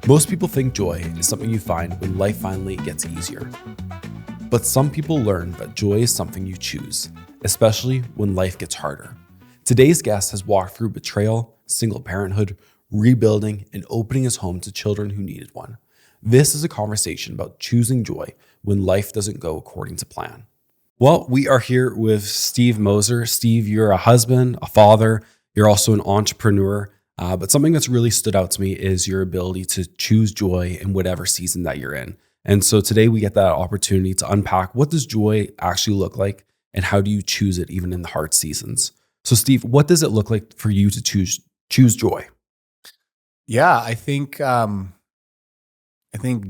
Most people think joy is something you find when life finally gets easier. But some people learn that joy is something you choose, especially when life gets harder. Today's guest has walked through betrayal, single parenthood, rebuilding, and opening his home to children who needed one. This is a conversation about choosing joy when life doesn't go according to plan. Well, we are here with Steve Moser. Steve, you're a husband, a father, you're also an entrepreneur. But something that's really stood out to me is your ability to choose joy in whatever season that you're in. And so today we get that opportunity to unpack, what does joy actually look like and how do you choose it even in the hard seasons? So Steve, what does it look like for you to choose joy? Yeah, I think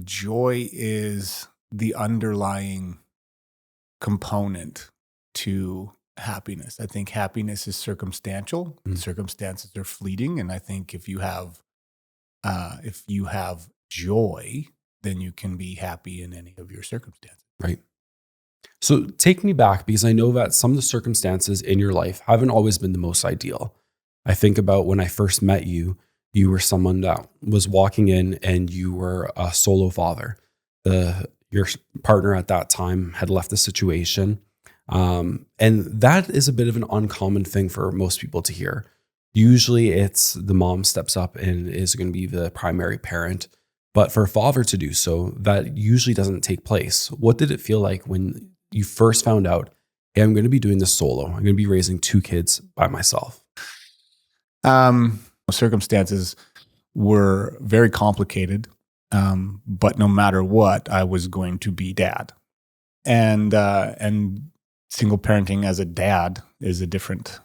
joy is the underlying component to happiness. I think happiness is circumstantial. Circumstances are fleeting, and I think if you have joy, then you can be happy in any of your circumstances. Right. So take me back, because I know that some of the circumstances in your life haven't always been the most ideal. I think about when I first met you, you were someone that was walking in and you were a solo father. Your partner at that time had left the situation. And that is a bit of an uncommon thing for most people to hear. Usually it's the mom steps up and is going to be the primary parent. But for a father to do so, that usually doesn't take place. What did it feel like when you first found out, hey, I'm going to be doing this solo. I'm going to be raising 2 kids by myself? Circumstances were very complicated, but no matter what, I was going to be dad. And single parenting as a dad is a different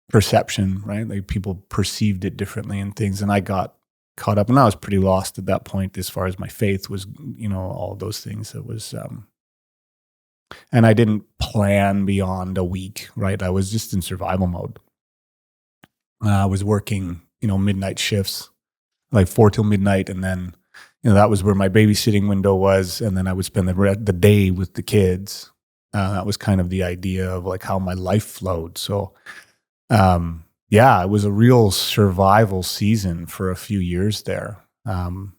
perception, right? Like people perceived it differently and things. And I got caught up, and I was pretty lost at that point as far as my faith was, all those things. It was, and I didn't plan beyond a week, right? I was just in survival mode. I was working, midnight shifts, like 4 till midnight. And then, that was where my babysitting window was. And then I would spend the day with the kids. That was kind of the idea of like how my life flowed. So, it was a real survival season for a few years there. And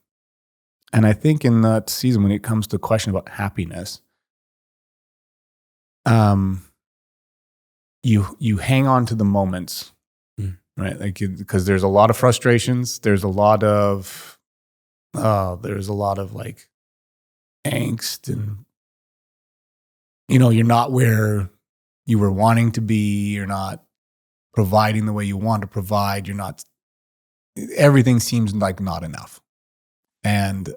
I think in that season, when it comes to the question about happiness, you hang on to the moments, right? Like, because there's a lot of frustrations. There's a lot of like angst, and, you're not where you were wanting to be. You're not providing the way you want to provide. Everything seems like not enough. And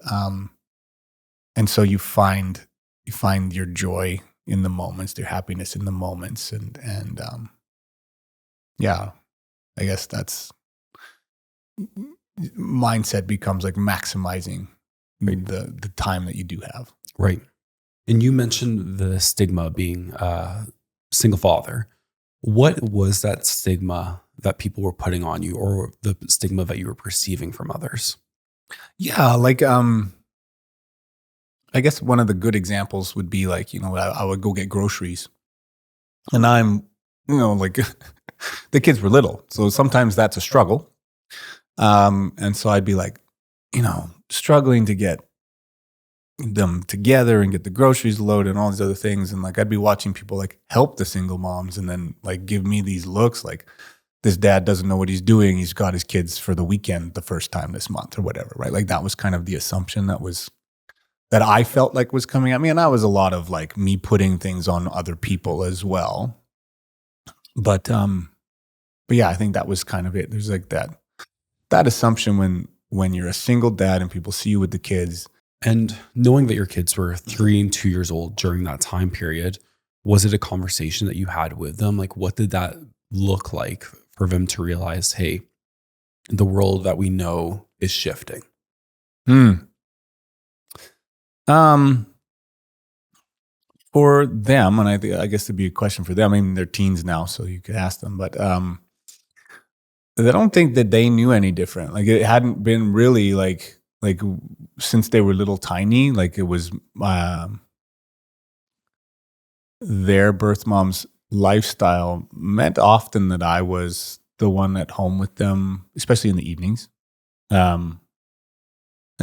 so you find your joy in the moments, your happiness in the moments. And I guess that's mindset becomes like maximizing the time that you do have. Right. And you mentioned the stigma being a single father. What was that stigma that people were putting on you, or the stigma that you were perceiving from others? Yeah, like I guess one of the good examples would be like, I would go get groceries, and I'm, like the kids were little, so sometimes that's a struggle. And so I'd be like, struggling to get them together and get the groceries loaded and all these other things. And like, I'd be watching people like help the single moms and then like give me these looks like, this dad doesn't know what he's doing. He's got his kids for the weekend the first time this month or whatever, right? Like that was kind of the assumption that I felt like was coming at me. And that was a lot of like me putting things on other people as well. But yeah, I think that was kind of it. There's like that assumption when you're a single dad and people see you with the kids. And knowing that your kids were 3 and 2 years old during that time period, was it a conversation that you had with them? Like, what did that look like for them to realize, hey, the world that we know is shifting? For them, and I guess it'd be a question for them. I mean, they're teens now, so you could ask them, but I don't think that they knew any different. Like it hadn't been really like since they were little tiny, like it was their birth mom's lifestyle meant often that I was the one at home with them, especially in the evenings. And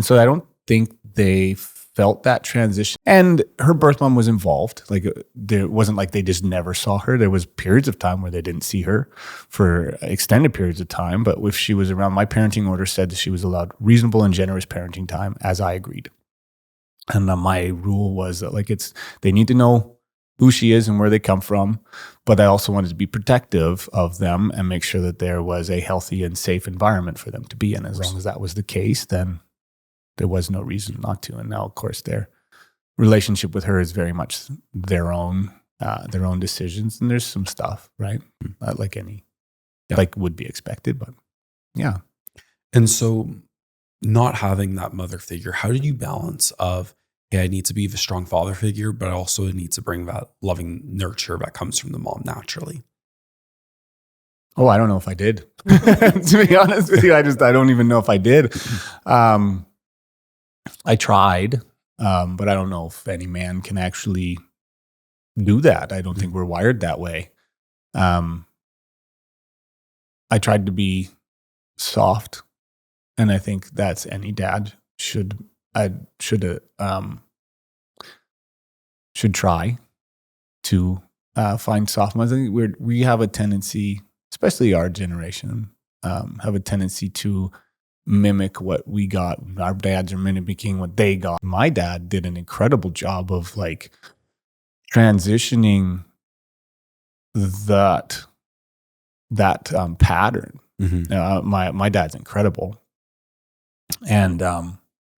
so I don't think they felt that transition. And her birth mom was involved. Like there wasn't like they just never saw her. There was periods of time where they didn't see her for extended periods of time. But if she was around, my parenting order said that she was allowed reasonable and generous parenting time, as I agreed. And my rule was that like they need to know who she is and where they come from. But I also wanted to be protective of them and make sure that there was a healthy and safe environment for them to be in. As long as that was the case, then there was no reason not to. And now, of course, their relationship with her is very much their own decisions. And there's some stuff, right? Like like would be expected, but yeah. And so not having that mother figure, how did you balance of, hey, I need to be the strong father figure, but I also need to bring that loving nurture that comes from the mom naturally? Oh, I don't know if I did. To be honest with you, I don't even know if I did. I tried, but I don't know if any man can actually do that. I don't think we're wired that way. I tried to be soft, and I think that's any dad should try to find soft mothers. I think we have a tendency, especially our generation, have a tendency to mimic what we got. Our dads are mimicking what they got. My dad did an incredible job of like transitioning that pattern. My dad's incredible, and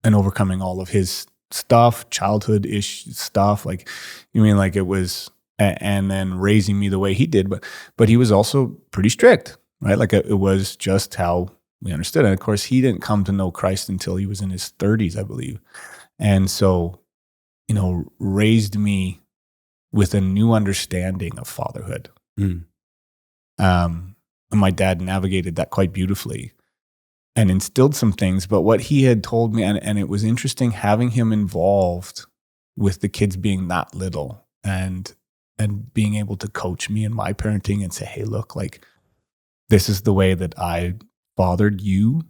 overcoming all of his stuff, childhood-ish stuff. Like, you mean like it was, and then raising me the way he did, but he was also pretty strict, right? Like it was just how we understood. And of course, he didn't come to know Christ until he was in his 30s, I believe. And so, raised me with a new understanding of fatherhood. And my dad navigated that quite beautifully and instilled some things. But what he had told me, and it was interesting having him involved with the kids being that little and being able to coach me in my parenting and say, hey, look, like this is the way that I fathered you,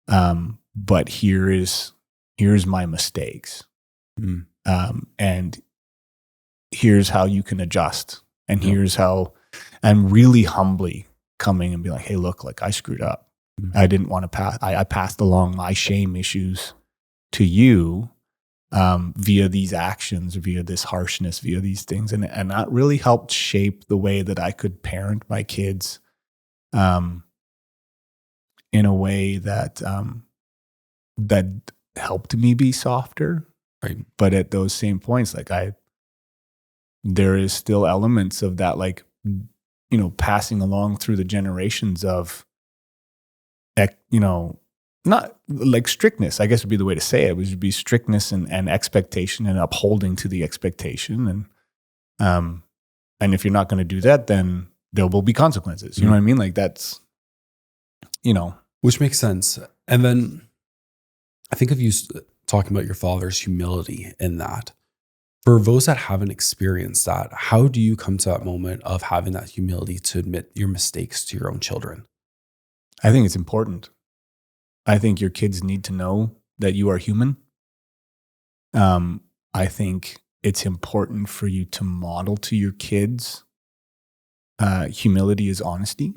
but here's my mistakes, and here's how you can adjust, and here's how. And really humbly coming and be like, hey, look, like I screwed up. I didn't want to pass. I passed along my shame issues to you via these actions, via this harshness, via these things, and that really helped shape the way that I could parent my kids. In a way that that helped me be softer, right? But at those same points, like there is still elements of that, like passing along through the generations of, not like strictness, I guess would be the way to say it. It would be strictness and expectation and upholding to the expectation, and if you're not going to do that, then there will be consequences. You know what I mean? Like that's, Which makes sense. And then I think of you talking about your father's humility in that. For those that haven't experienced that, how do you come to that moment of having that humility to admit your mistakes to your own children? I think it's important. I think your kids need to know that you are human. I think it's important for you to model to your kids. Humility is honesty.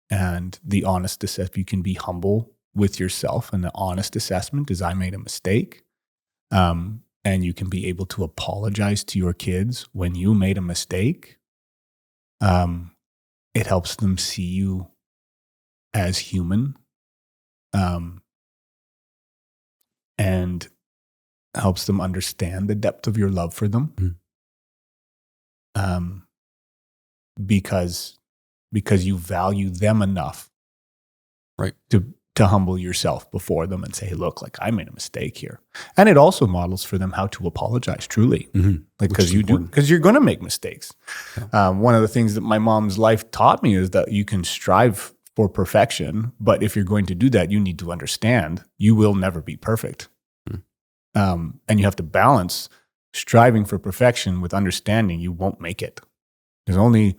And the honest assessment, you can be humble with yourself. And the honest assessment is, I made a mistake. And you can be able to apologize to your kids when you made a mistake. It helps them see you as human. And helps them understand the depth of your love for them. Because you value them enough, right, to humble yourself before them and say, hey, look, like I made a mistake here. And it also models for them how to apologize truly. Like, because you're going to make mistakes. Yeah. One of the things that my mom's life taught me is that you can strive for perfection, but if you're going to do that, you need to understand you will never be perfect. And you have to balance striving for perfection with understanding you won't make it. There's only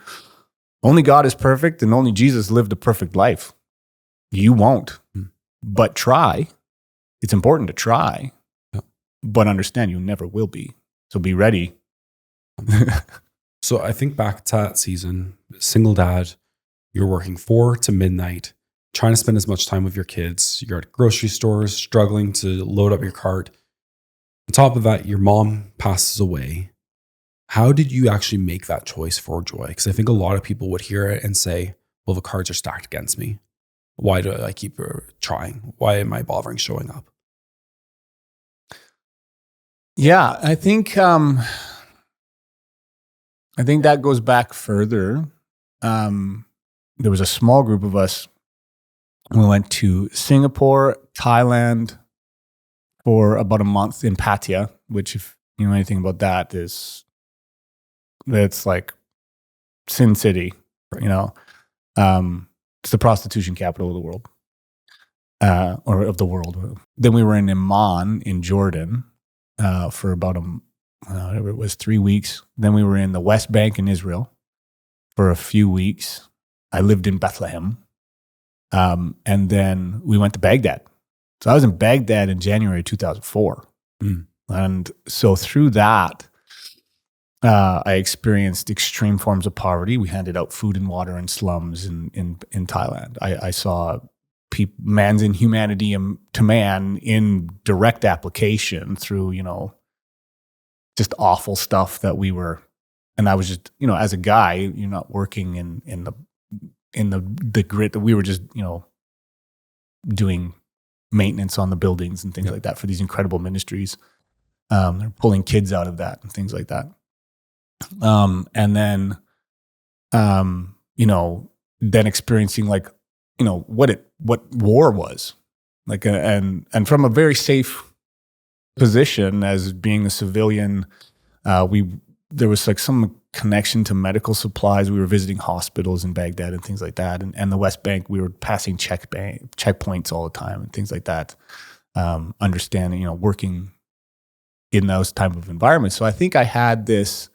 Only God is perfect, and only Jesus lived a perfect life. You won't, but try. It's important to try, but understand you never will be. So be ready. So I think back to that season, single dad, you're working 4 to midnight, trying to spend as much time with your kids. You're at grocery stores, struggling to load up your cart. On top of that, your mom passes away. How did you actually make that choice for joy? Because I think a lot of people would hear it and say, well, the cards are stacked against me. Why do I keep trying? Why am I bothering showing up? Yeah, I think that goes back further. There was a small group of us. We went to Singapore, Thailand for about a month in Pattaya, which, if you know anything about that, it's like Sin City, you know. It's the prostitution capital of the world, or of the world. Then we were in Amman in Jordan for about it was 3 weeks. Then we were in the West Bank in Israel for a few weeks. I lived in Bethlehem. And then we went to Baghdad. So I was in Baghdad in January 2004. And so through that, I experienced extreme forms of poverty. We handed out food and water in slums in Thailand. I saw man's inhumanity to man in direct application through, just awful stuff that we were. And I was just, as a guy, you're not working in the grit that we were just, doing maintenance on the buildings and things like that for these incredible ministries. They're pulling kids out of that and things like that. And then, then experiencing what war was like, and from a very safe position as being a civilian, there was like some connection to medical supplies. We were visiting hospitals in Baghdad and things like that. And the West Bank, we were passing checkpoints all the time and things like that. Understanding, working in those type of environments. So I think I had this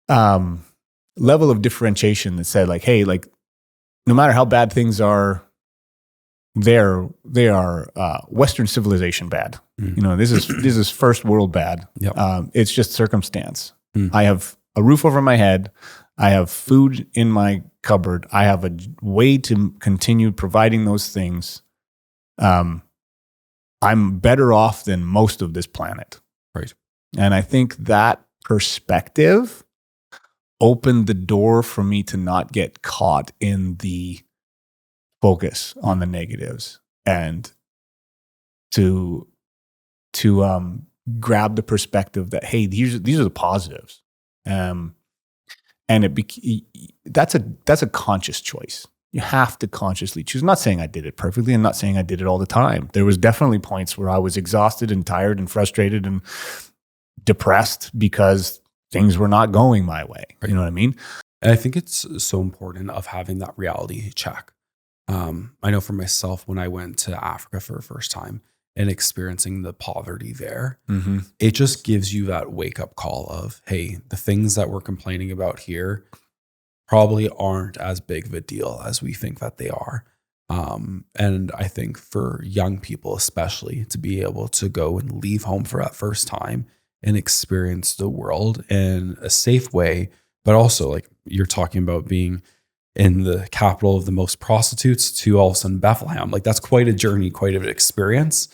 level of differentiation that said like, hey, like no matter how bad things are, they are Western civilization bad. This is first world bad. It's just circumstance. I have a roof over my head. I have food in my cupboard. I have a way to continue providing those things. I'm better off than most of this planet. Right. And I think that perspective opened the door for me to not get caught in the focus on the negatives and to grab the perspective that, hey, these are the positives. And that's a conscious choice. You have to consciously choose. I'm not saying I did it perfectly. I'm not saying I did it all the time. There was definitely points where I was exhausted and tired and frustrated and depressed because things were not going my way. Right. You know what I mean? And I think it's so important of having that reality check. I know for myself, when I went to Africa for the first time and experiencing the poverty there, it just gives you that wake up call of, hey, the things that we're complaining about here probably aren't as big of a deal as we think that they are. And I think for young people, especially, to be able to go and leave home for that first time and experience the world in a safe way, but also like you're talking about being in the capital of the most prostitutes to all of a sudden Bethlehem. Like that's quite a journey, quite an experience.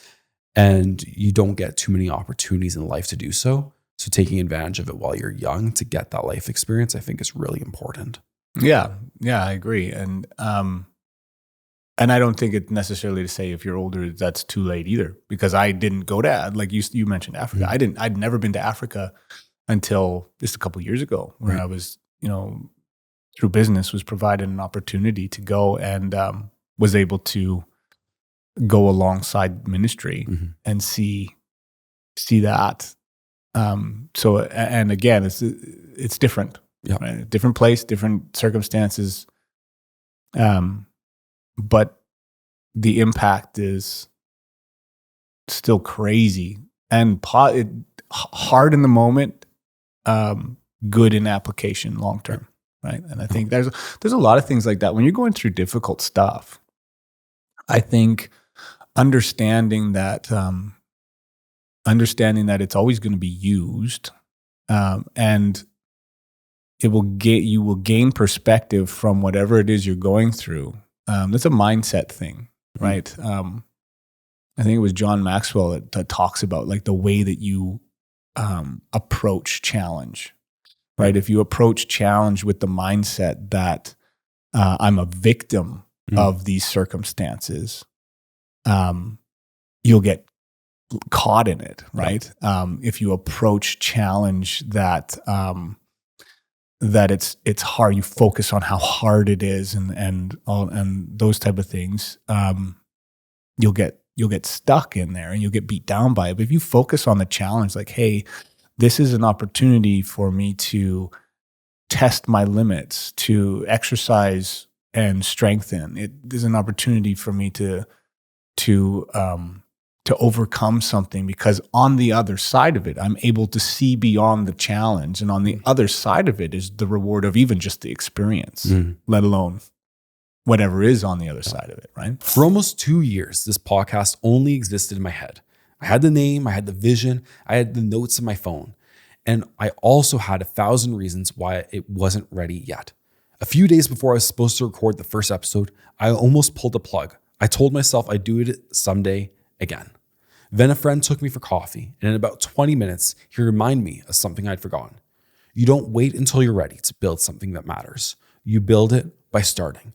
And you don't get too many opportunities in life to do so. So taking advantage of it while you're young to get that life experience, I think is really important. Yeah, I agree. And I don't think it's necessarily to say if you're older, that's too late either, because I didn't go to, like you mentioned Africa. I'd never been to Africa until just a couple of years ago when I was, through business was provided an opportunity to go and was able to go alongside ministry and see that. So, and again, it's different, right? Different place, different circumstances. But the impact is still crazy and hard in the moment, good in application long term. right? And I think there's a lot of things like that when you're going through difficult stuff. I think understanding that it's always going to be used, and you will gain perspective from whatever it is you're going through. That's a mindset thing, right? I think it was John Maxwell that talks about like the way that you approach challenge, right? If you approach challenge with the mindset that I'm a victim of these circumstances, you'll get caught in it, right? If you approach challenge that it's hard, you focus on how hard it is and those type of things, you'll get stuck in there and you'll get beat down by it. But if you focus on the challenge, like, hey, this is an opportunity for me to test my limits, to exercise and strengthen. It is an opportunity for me to overcome something, because on the other side of it, I'm able to see beyond the challenge. And on the other side of it is the reward of even just the experience, let alone whatever is on the other side of it, right? For almost 2 years, this podcast only existed in my head. I had the name, I had the vision, I had the notes in my phone. And I also had 1,000 reasons why it wasn't ready yet. A few days before I was supposed to record the first episode, I almost pulled the plug. I told myself I'd do it someday again. Then a friend took me for coffee, and in about 20 minutes, he reminded me of something I'd forgotten. You don't wait until you're ready to build something that matters. You build it by starting.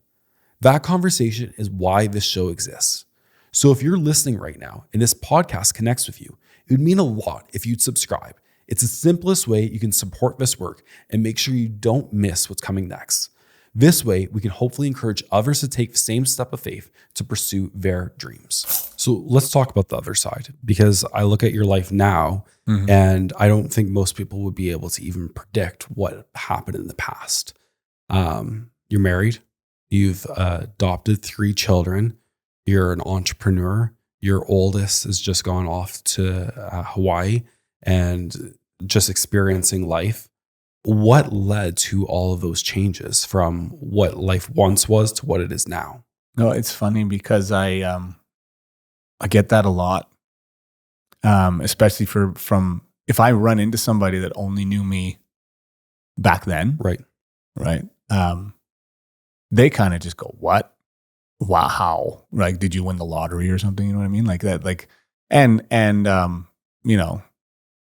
That conversation is why this show exists. So if you're listening right now and this podcast connects with you, it would mean a lot if you'd subscribe. It's the simplest way you can support this work and make sure you don't miss what's coming next. This way, we can hopefully encourage others to take the same step of faith to pursue their dreams. So let's talk about the other side, because I look at your life now and I don't think most people would be able to even predict what happened in the past. You're married, you've adopted 3 children, you're an entrepreneur, your oldest has just gone off to Hawaii and just experiencing life. What led to all of those changes from what life once was to what it is now? No, it's funny because I get that a lot, especially from if I run into somebody that only knew me back then, right? They kind of just go, "What? Wow, how? Like, did you win the lottery or something?" You know what I mean? Like that, like, and you know.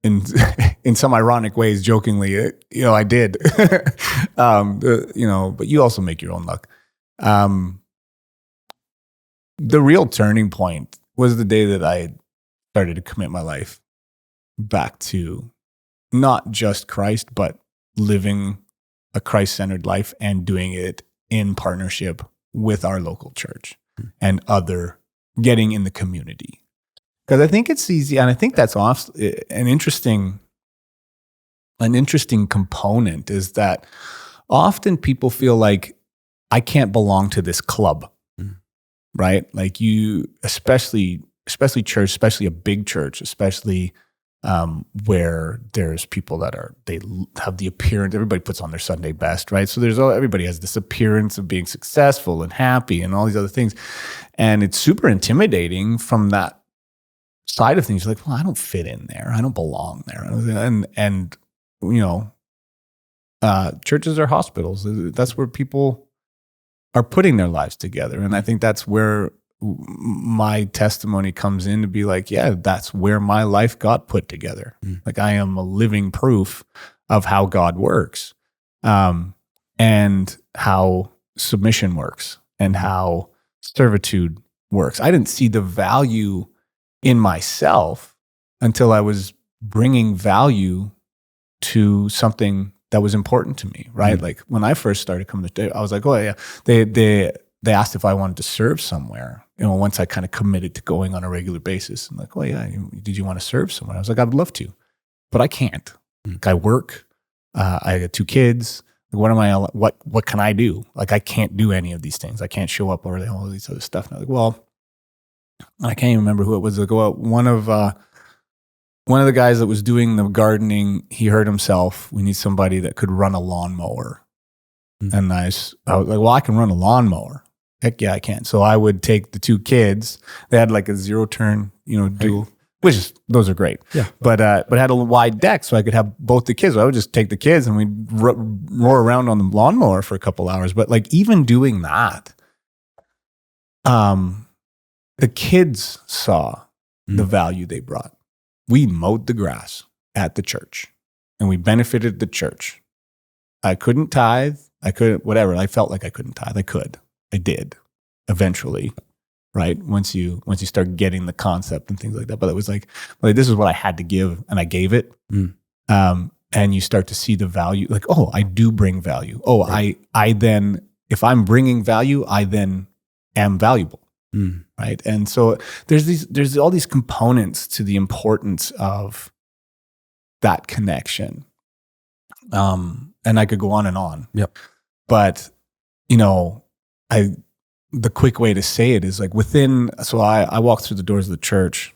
In some ironic ways, jokingly, I did, but you also make your own luck. The real turning point was the day that I started to commit my life back to not just Christ, but living a Christ-centered life and doing it in partnership with our local church and getting in the community. Because I think it's easy, and I think that's an interesting component is that often people feel like I can't belong to this club, right? Like especially church, especially a big church, especially where there's people they have the appearance. Everybody puts on their Sunday best, right? So everybody has this appearance of being successful and happy and all these other things, and it's super intimidating from that side of things. You're like, well, I don't fit in there. I don't belong there. And churches are hospitals. That's where people are putting their lives together. And I think that's where my testimony comes in to be like, yeah, that's where my life got put together. Like I am a living proof of how God works, and how submission works and how servitude works. I didn't see the value in myself until I was bringing value to something that was important to me, right? Like when I first started coming to church, I was like, oh yeah, they asked if I wanted to serve somewhere. Once I kind of committed to going on a regular basis, I'm like, oh yeah, did you want to serve somewhere? I was like, I'd love to, but I can't. Like I work, I got 2 kids. Like, what can I do? Like I can't do any of these things. I can't show up or all these other stuff. And I'm like, well, I can't even remember who it was. Like, well, one of the guys that was doing the gardening, he hurt himself. We need somebody that could run a lawnmower. And I was like, well, I can run a lawnmower. Heck yeah, I can. So I would take the two kids. They had like a 0-turn, dual, which is, those are great. Yeah. But it had a wide deck, so I could have both the kids. So I would just take the kids and we'd roar around on the lawnmower for a couple hours. But like even doing that, the kids saw the value they brought. We mowed the grass at the church and we benefited the church. I couldn't tithe. I couldn't, whatever. I felt like I couldn't tithe. I could. I did eventually, right? Once you start getting the concept and things like that. But it was like this is what I had to give, and I gave it. And you start to see the value. Like, oh, I do bring value. Oh, right. I then, if I'm bringing value, I then am valuable, right? And so there's all these components to the importance of that connection. And I could go on and on. Yep. But the quick way to say it is like I walked through the doors of the church.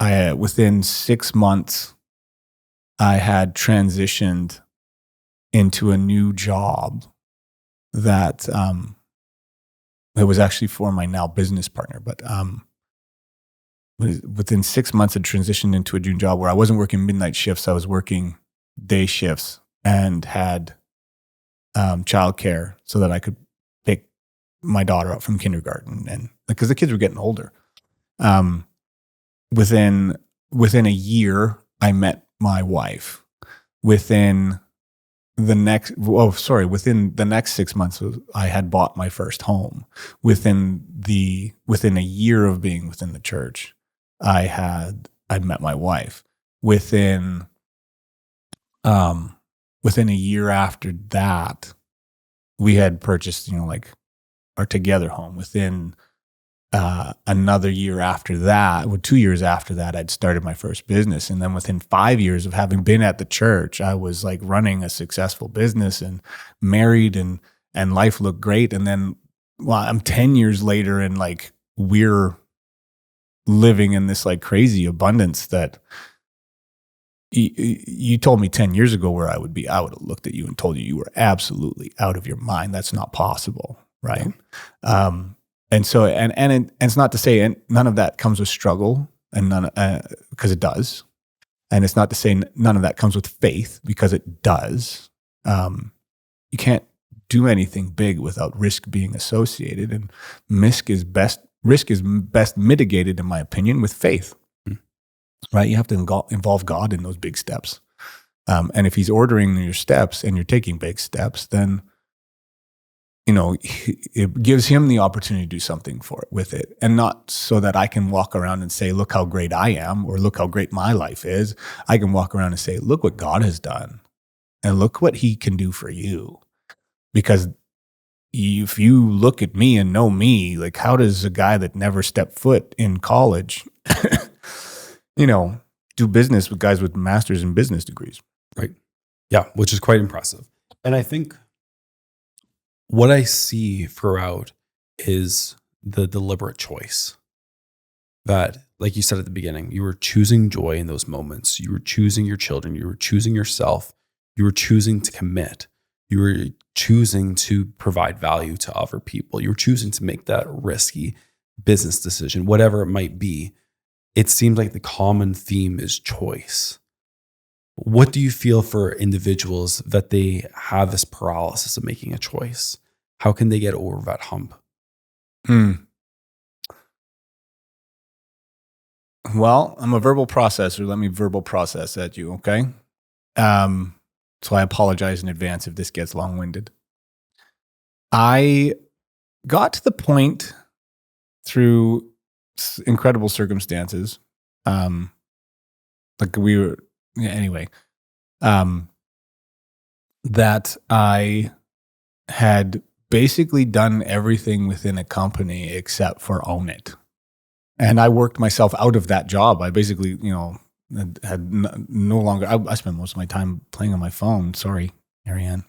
Within 6 months, I had transitioned into a new job that it was actually for my now business partner. But within 6 months, I transitioned into a new job where I wasn't working midnight shifts. I was working day shifts and had childcare so that I could pick my daughter up from kindergarten, and because the kids were getting older. Within a year, I met my wife. Within the next 6 months, I had bought my first home. Within a year of being within the church, I'd met my wife. Within a year after that, we had purchased, our together home. Within another year after that, 2 years after that, I'd started my first business. And then within 5 years of having been at the church, I was like running a successful business and married, and life looked great. And then, I'm 10 years later, and like we're living in this like crazy abundance that you told me 10 years ago where I would be. I would have looked at you and told you were absolutely out of your mind. That's not possible, right? And so, and it's not to say, and none of that comes with struggle, and none, because it does. And it's not to say none of that comes with faith, because it does. You can't do anything big without risk being associated, and risk is best mitigated, in my opinion, with faith. Right? You have to involve God in those big steps. And if he's ordering your steps and you're taking big steps, then, it gives him the opportunity to do something with it. And not so that I can walk around and say, look how great I am, or look how great my life is. I can walk around and say, look what God has done, and look what he can do for you. Because if you look at me and know me, like, how does a guy that never stepped foot in college do business with guys with masters in business degrees? Right. Yeah, which is quite impressive. And I think what I see throughout is the deliberate choice that, like you said at the beginning, you were choosing joy in those moments. You were choosing your children. You were choosing yourself. You were choosing to commit. You were choosing to provide value to other people. You were choosing to make that risky business decision, whatever it might be. It seems like the common theme is choice. What do you feel for individuals that they have this paralysis of making a choice? How can they get over that hump? Well, I'm a verbal processor. Let me verbal process at you, okay? So I apologize in advance if this gets long-winded. I got to the point through incredible circumstances, that I had basically done everything within a company except for own it. And I worked myself out of that job. I basically, had no longer, I spent most of my time playing on my phone. Sorry, Ariane.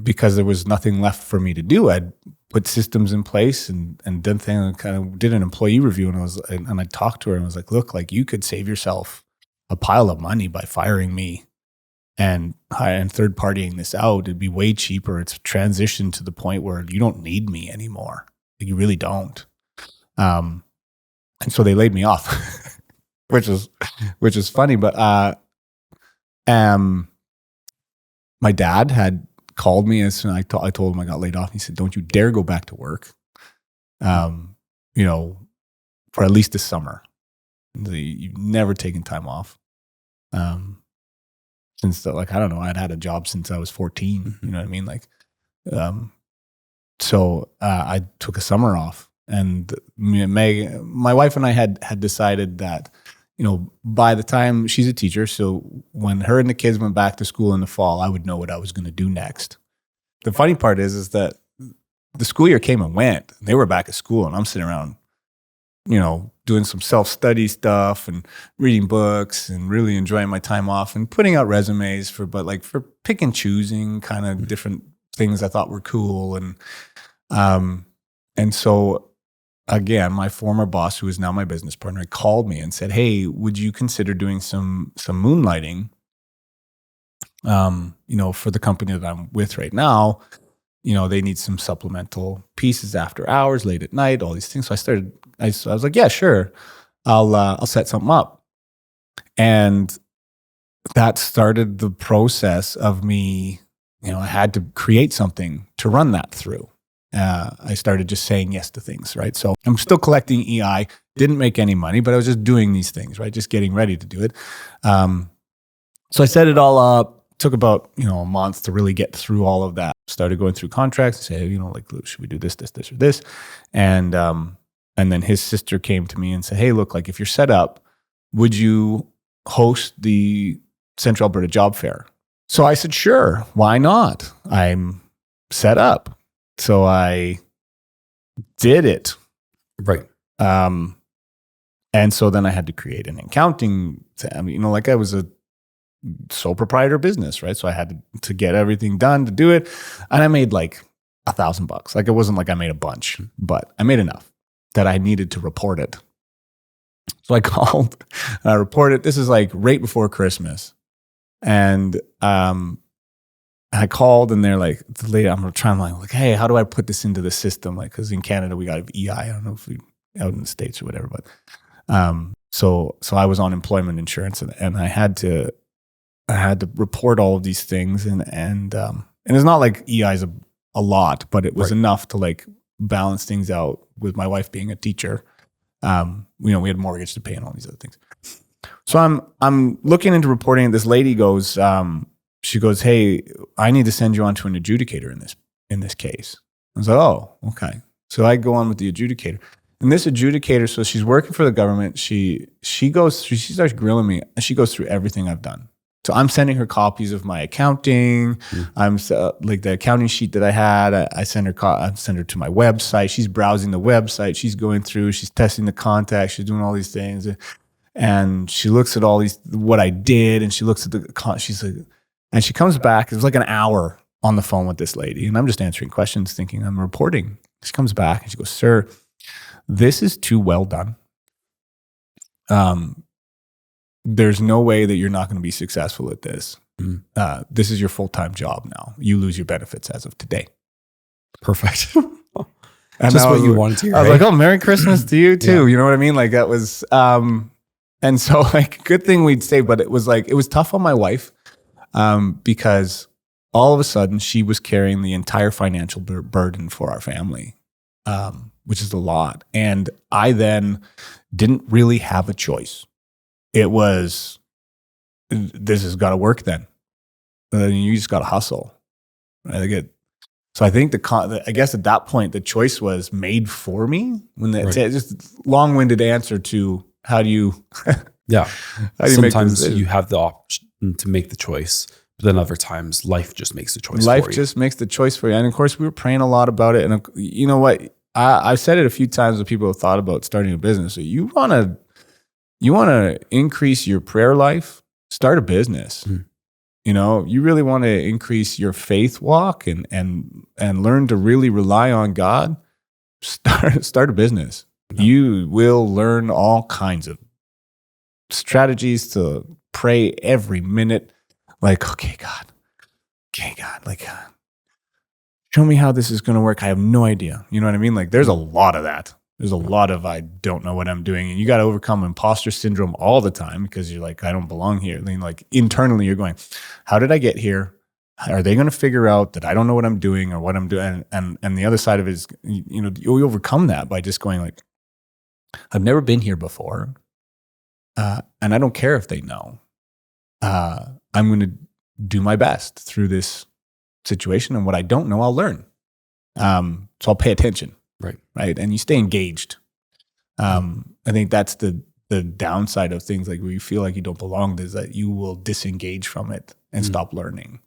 Because there was nothing left for me to do. I'd put systems in place and done things, and kind of did an employee review, and I talked to her and was like, look, like, you could save yourself a pile of money by firing me and third partying this out, it'd be way cheaper. It's transitioned to the point where you don't need me anymore. Like, you really don't. And so they laid me off, which is funny. But my dad had called me as soon as I told him I got laid off. He said, "Don't you dare go back to work, you know, for at least this summer. You've never taken time off." Since I don't know, I'd had a job since I was 14. You know what I mean? Like, so I took a summer off, and my wife and I had decided that, you know, by the time she's a teacher, so when her and the kids went back to school in the fall, I would know what I was going to do next. The funny part is that the school year came and went. They were back at school, and I'm sitting around, you know, doing some self-study stuff and reading books and really enjoying my time off and putting out resumes for pick and choosing kind of different things I thought were cool. And so again, my former boss, who is now my business partner, called me and said, "Hey, would you consider doing some moonlighting, you know, for the company that I'm with right now? You know, they need some supplemental pieces after hours, late at night, all these things." So I was like, "Yeah, sure. I'll set something up." And that started the process of me, you know, I had to create something to run that through. I started just saying yes to things, right? So I'm still collecting EI, didn't make any money, but I was just doing these things, right? Just getting ready to do it. So I set it all up. Took about, you know, a month to really get through all of that. Started going through contracts and say, you know, like, should we do this, or this? And then his sister came to me and said, "Hey, look, like, if you're set up, would you host the Central Alberta Job Fair?" So I said, "Sure, why not? I'm set up." So I did it. Right. And so then I had to create an accounting, you know, like I was a sole proprietor business, right? So I had to get everything done to do it. And I made like $1,000. Like, it wasn't like I made a bunch, but I made enough that I needed to report it. So I called, I reported. This is like right before Christmas. And I called, and they're like, the lady, I'm trying to like, "Hey, how do I put this into the system?" Like, because in Canada we got EI. I don't know if we out in the States or whatever, but so I was on employment insurance, and I had to report all of these things, and it's not like EI is a lot, but it was enough to like balance things out with my wife being a teacher. You know, we had a mortgage to pay and all these other things. So I'm looking into reporting, and this lady goes, she goes, "Hey, I need to send you on to an adjudicator in this case." I was like, "Oh, okay." So I go on with the adjudicator, and this adjudicator, so she's working for the government. She starts grilling me, and she goes through everything I've done. So I'm sending her copies of my accounting. I'm like the accounting sheet that I had. I send her to my website. She's browsing the website. She's going through. She's testing the contacts. She's doing all these things, and she looks at all these what I did, and she looks at she's like. And she comes back. It was like an hour on the phone with this lady. And I'm just answering questions thinking I'm reporting. She comes back and she goes, "Sir, this is too well done. There's no way that you're not going to be successful at this. This is your full-time job now. You lose your benefits as of today." Perfect. And just what you wanted to hear. I was like, "Oh, Merry Christmas to you too." Yeah. You know what I mean? Like, that was, and so like, good thing we'd stay, but it was tough on my wife. Because all of a sudden she was carrying the entire financial burden for our family, which is a lot. And I then didn't really have a choice. It was, this has got to work then. You just got to hustle. Right? So I think I guess at that point, the choice was made for me. It's just long-winded answer to how do you, yeah. Sometimes you have the option to make the choice, but then other times life just makes the choice. Life just makes the choice for you. And of course, we were praying a lot about it. And you know what? I've said it a few times when people have thought about starting a business. So you want to increase your prayer life, start a business. You know, you really want to increase your faith walk and learn to really rely on God, start a business. Yeah. You will learn all kinds of strategies to pray every minute, like, okay, God, like, show me how this is going to work. I have no idea. You know what I mean? Like, there's a lot of that. There's a lot of, I don't know what I'm doing. And you got to overcome imposter syndrome all the time because you're like, I don't belong here. Then like internally you're going, how did I get here? Are they going to figure out that I don't know what I'm doing or what I'm doing? And the other side of it is, you know, you overcome that by just going like, I've never been here before. And I don't care if they know. I'm going to do my best through this situation. And what I don't know, I'll learn. So I'll pay attention. Right. And you stay engaged. I think that's the downside of things like where you feel like you don't belong is that you will disengage from it and stop learning.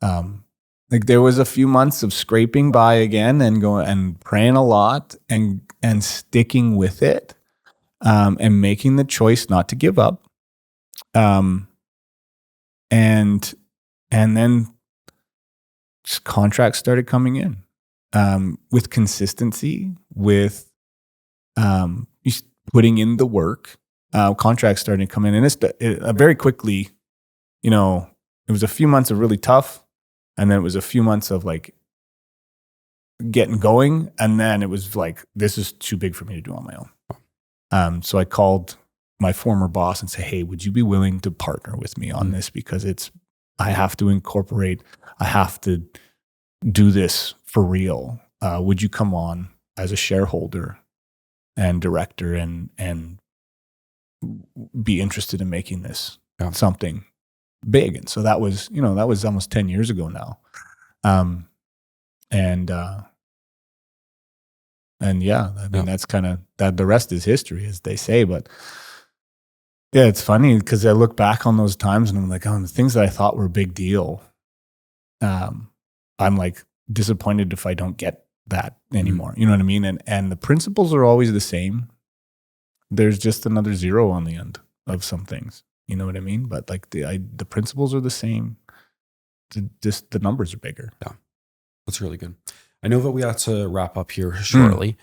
Like there was a few months of scraping by again and going and praying a lot and sticking with it, and making the choice not to give up. And then contracts started coming in. With consistency, with putting in the work, contracts started to come in. And it very quickly, you know, it was a few months of really tough. And then it was a few months of like getting going. And then it was like, this is too big for me to do on my own. So I called my former boss and said, hey, would you be willing to partner with me on this? Because I have to incorporate, I have to do this for real. Would you come on as a shareholder and director and be interested in making this something big? And so that was almost 10 years ago now. And yeah, I mean, that's kind of that. The rest is history, as they say. But yeah, it's funny because I look back on those times and I'm like, oh, the things that I thought were a big deal, I'm like disappointed if I don't get that anymore. You know what I mean? And the principles are always the same. There's just another zero on the end of some things. You know what I mean? But like the principles are the same. Just the numbers are bigger. Yeah, that's really good. I know that we have to wrap up here shortly.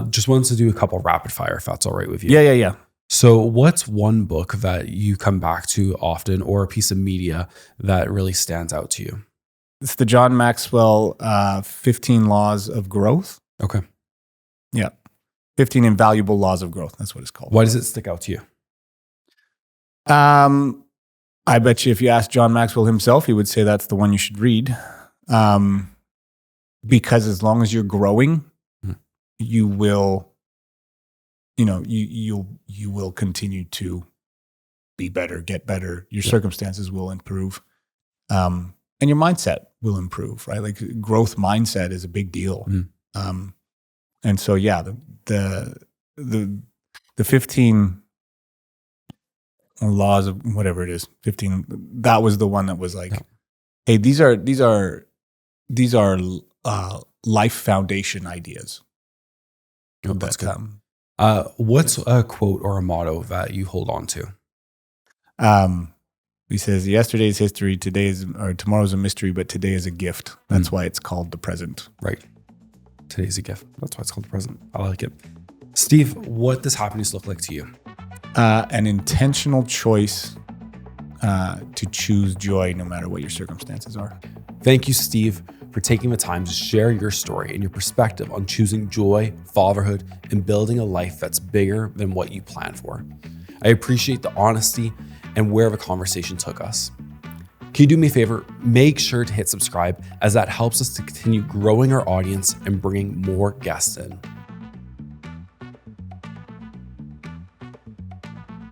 Just wanted to do a couple rapid fire, if that's all right with you. Yeah. So what's one book that you come back to often or a piece of media that really stands out to you? It's the John Maxwell 15 Laws of Growth. Okay. Yeah. 15 Invaluable Laws of Growth. That's what it's called. Why does it stick out to you? I bet you if you ask John Maxwell himself, he would say that's the one you should read. Because as long as you're growing, you will, you will continue to be better, get better. Your circumstances will improve. And your mindset will improve, right? Like growth mindset is a big deal. And so, yeah, the 15 laws of whatever it is, 15, that was the one that was like, hey, these are life foundation ideas. Oh, that's good. What's a quote or a motto that you hold on to? He says, yesterday's history, tomorrow's a mystery, but today is a gift. That's why it's called the present. Right. Today's a gift. That's why it's called the present. I like it. Steve, what does happiness look like to you? An intentional choice to choose joy no matter what your circumstances are. Thank you, Steve, for taking the time to share your story and your perspective on choosing joy, fatherhood, and building a life that's bigger than what you planned for. I appreciate the honesty and where the conversation took us. Can you do me a favor? Make sure to hit subscribe, as that helps us to continue growing our audience and bringing more guests in.